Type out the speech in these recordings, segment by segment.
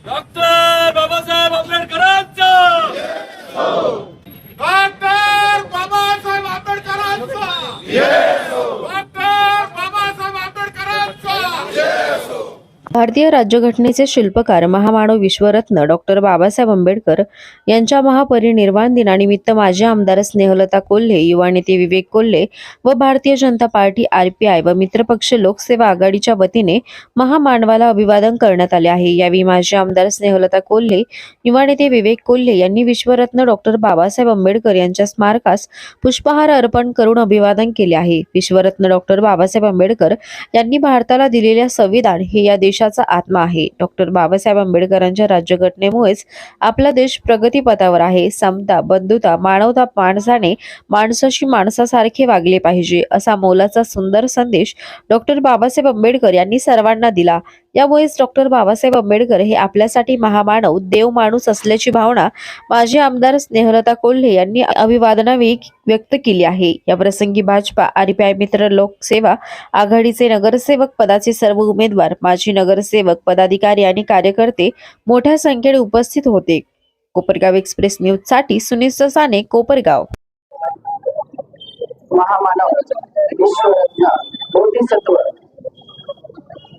Doctor Babasaheb आंबेडकरांचा doctor Babasaheb आंबेडकरांचा doctor Babasaheb आंबेडकरांचा भारतीय राज्यघटनेचे शिल्पकार महामानव विश्वरत्न डॉक्टर बाबासाहेब आंबेडकर यांच्या महापरिनिर्वाण दिनानिमित्त माजी आमदार स्नेहलता कोल्हे, युवा नेते विवेक कोल्हे व भारतीय जनता पार्टी RPI व मित्रपक्ष लोकसेवा आघाडीच्या वतीने महामानवाला अभिवादन करण्यात आले आहे। यावेळी माजी आमदार स्नेहलता कोल्हे, युवा नेते विवेक कोल्हे यांनी विश्वरत्न डॉक्टर बाबासाहेब आंबेडकर यांच्या स्मारकास पुष्पहार अर्पण करून अभिवादन केले आहे। विश्वरत्न डॉक्टर बाबासाहेब आंबेडकर यांनी भारताला दिलेल्या संविधान हे या देशाचा आत्मा आहे। डॉक्टर बाबासाहेब आंबेडकरांच्या राज्यघटनेमुळेच आपला देश प्रगतीपथावर आहे। समता, बंधुता, मानवता, माणसाने माणसाशी माणसासारखे वागले पाहिजे असा मोलाचा सुंदर संदेश डॉक्टर बाबासाहेब आंबेडकर यांनी सर्वांना दिला। यामुळेच डॉक्टर बाबासाहेब आंबेडकर हे आपल्यासाठी महामानव, देव माणूस असल्याची भावना माजी आमदार स्नेहलता कोल्हे यांनी अभिवादनावेळी व्यक्त केली आहे। या प्रसंगी भाजपा RPI मित्र लोकसेवा आघाडीचे नगरसेवक पदाचे सर्व उमेदवार, माजी नगरसेवक, पदाधिकारी आणि कार्यकर्ते मोठ्या संख्येने उपस्थित होते। कोपरगाव एक्सप्रेस न्यूज साठी सुनील ससाने, कोपरगाव। महामानव, विश्वरत्न, बोधिसत्व,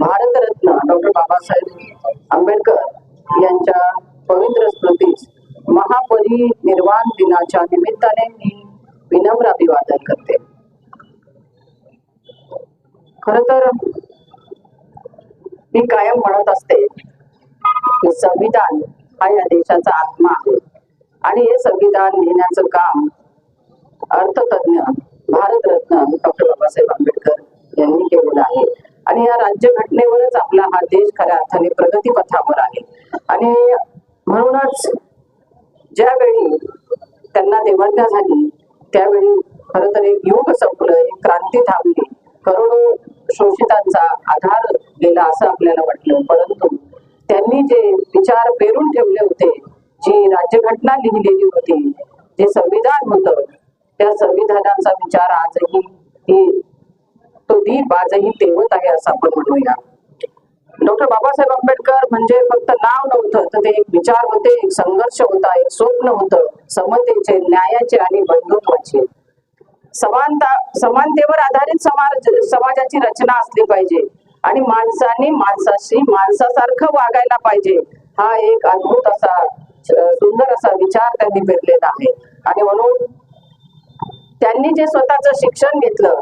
भारतरत्न डॉक्टर बाबासाहेब आंबेडकर यांच्या पवित्र स्मृतीस महापरिनिर्वाण दिनाच्या निमित्ताने मी विनम्र अभिवादन करते। खर तर मी कायम म्हणत असते की संविधान हा या देशाचा आत्मा आहे आणि हे संविधान लिहिण्याचं काम अर्थतज्ञ भारतरत्न डॉक्टर बाबासाहेब आंबेडकर यांनी केलेलं आहे आणि या राज्यघटनेवरच आपला हा देश खऱ्या अर्थाने प्रगतीपथावर आहे। आणि म्हणूनच ज्यावेळी त्यांना देवाज्ञा झाली त्यावेळी खरं तर एक युग संपलं, एक क्रांती थांबली, करोडो शोषितांचा आधार गेला असं आपल्याला वाटलं। परंतु त्यांनी जे विचार पेरून ठेवले होते, जी राज्यघटना लिहिलेली होती, जे संविधान होतं, त्या संविधानाचा विचार आजही तो दीप आजही तेवत आहे असं आपण म्हणूया। डॉक्टर बाबासाहेब आंबेडकर म्हणजे फक्त नाव नव्हतं, तर ते एक विचार होते, एक संघर्ष होता, एक स्वप्न होतं समतेचे, न्यायाचे आणि बंधुत्वाचे। समानतेवर आधारित समाजाची रचना असली पाहिजे आणि माणसाने माणसाशी माणसासारखं वागायला पाहिजे, हा एक अद्भुत असा सुंदर असा विचार त्यांनी पेरलेला आहे। आणि म्हणून त्यांनी जे स्वतःचं शिक्षण घेतलं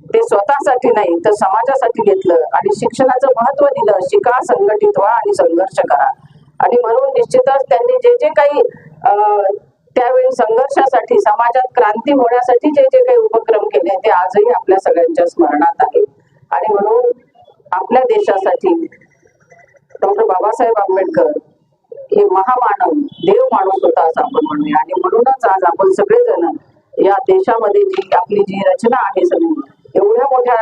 ते स्वतःसाठी नाही तर समाजासाठी घेतलं आणि शिक्षणाचं महत्व दिलं। शिका, संघटित व्हा आणि संघर्ष करा। आणि म्हणून निश्चितच त्यांनी जे जे काही त्यावेळी संघर्षासाठी, समाजात क्रांती होण्यासाठी जे जे काही उपक्रम केले ते आजही आपल्या सगळ्यांच्या स्मरणात आहेत। आणि म्हणून आपल्या देशासाठी डॉक्टर बाबासाहेब आंबेडकर हे महामानव, देव माणूस होता असं आपण म्हणूया। आणि म्हणूनच आज आपण सगळेजण या देशामध्ये जी आपली जी रचना आहे, सगळी एवढ्या मोठ्या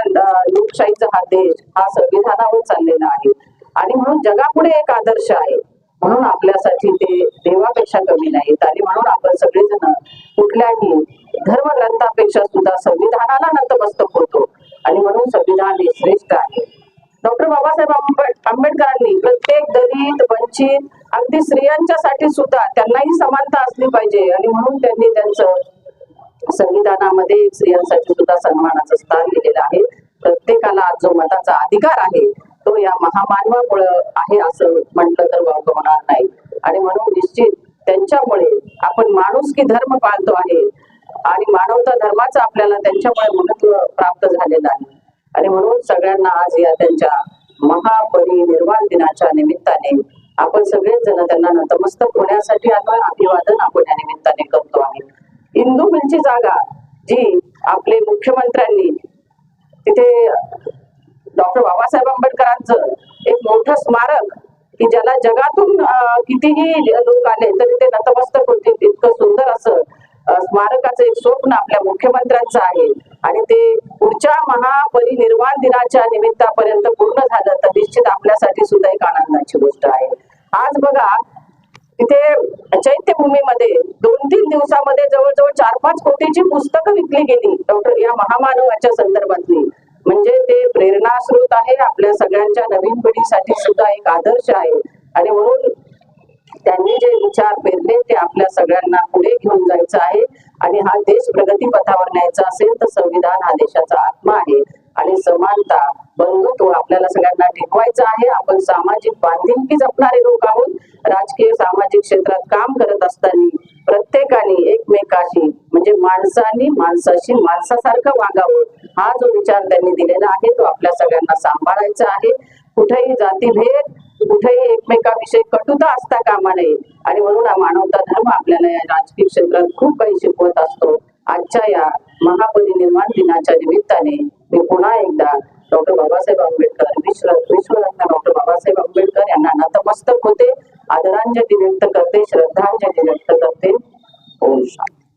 लोकशाहीचा हा देश हा संविधानावर चाललेला आहे आणि म्हणून जगापुढे एक आदर्श आहे। म्हणून आपल्यासाठी ते देवापेक्षा कमी नाहीत आणि म्हणून आपण सगळेजण कुठल्याही धर्मग्रंथापेक्षा सुद्धा संविधानाला नतमस्तक होतो आणि म्हणून संविधान हे श्रेष्ठ आहे। डॉक्टर बाबासाहेब आंबेडकरांनी प्रत्येक दलित, वंचित, अगदी स्त्रियांच्यासाठी सुद्धा त्यांनाही समानता असली पाहिजे आणि म्हणून त्यांनी त्यांचं संविधानामध्ये स्त्रियांसाठी सुद्धा सन्मानाचं स्थान दिलेलं आहे। प्रत्येकाला जो मताचा अधिकार आहे तो या महामानवामुळे आहे असं म्हटलं तर वावगं होणार नाही। आणि म्हणून निश्चित त्यांच्यामुळे आपण माणुसकी धर्म पाळतो आहे आणि मानवता धर्माचं आपल्याला त्यांच्यामुळे महत्व प्राप्त झालेलं आहे। आणि म्हणून सगळ्यांना आज या त्यांच्या महापरिनिर्वाण दिनाच्या निमित्ताने आपण सगळेच जण त्यांना नतमस्तक होण्यासाठी आपण अभिवादन आपण या निमित्ताने करतो आहे। इंदू मिलची जागा जी आपले मुख्यमंत्र्यांनी तिथे डॉक्टर बाबासाहेब आंबेडकरांचं एक मोठं स्मारक की ज्याला जगातून कितीही लोक आले तरी ते नतमस्तक होतील, इतकं सुंदर असं स्मारकाचं एक स्वप्न आपल्या मुख्यमंत्र्यांचं आहे आणि ते पुढच्या महापरिनिर्वाण दिनाच्या निमित्तापर्यंत पूर्ण झालं तर निश्चित आपल्यासाठी सुद्धा एक आनंदाची गोष्ट आहे। आज बघा तिथे चैत्यभूमीमध्ये 2-3 दिवसामध्ये जवळजवळ 4-5 कोटीची पुस्तकं विकली गेली डॉक्टर या महामानवाच्या संदर्भातली। म्हणजे ते प्रेरणास्रोत आहे, आपल्या सगळ्यांच्या नवीन पिढीसाठी सुद्धा एक आदर्श आहे। आणि म्हणून त्यांनी जे विचार पेरले ते आपल्या सगळ्यांना पुढे घेऊन जायचं आहे आणि हा देश प्रगतीपथावर न्यायचा असेल तर संविधान हा देशाचा आत्मा आहे आणि समानता बंधुत्व आपल्याला सगळ्यांना टिकवायचं आहे. आपण सामाजिक बांधिलकी जपणारे लोक आहोत. राजकीय सामाजिक क्षेत्रात काम करत असताना प्रत्येकाने एकमेकाशी म्हणजे माणसांनी माणसाशी माणसासारखं वागावं हा जो विचार त्यांनी दिलेला आहे तो आपल्या सगळ्यांना सांभाळायचा आहे. कुठेही जातीभेद कुठेही एकमेकाविषयी कटुता असता कामा नये आणि म्हणून हा मानवता धर्म आपल्याला या राजकीय क्षेत्रात खूप काही शिकवत असतो. आजच्या या महापरिनिर्वाण दिनाच्या निमित्ताने मी पुन्हा एकदा डॉक्टर बाबासाहेब आंबेडकर विश्वरत्न डॉक्टर बाबासाहेब आंबेडकर यांना नतमस्तक होते, आदरांजली व्यक्त करते, श्रद्धांजली व्यक्त करते. ओम शांती.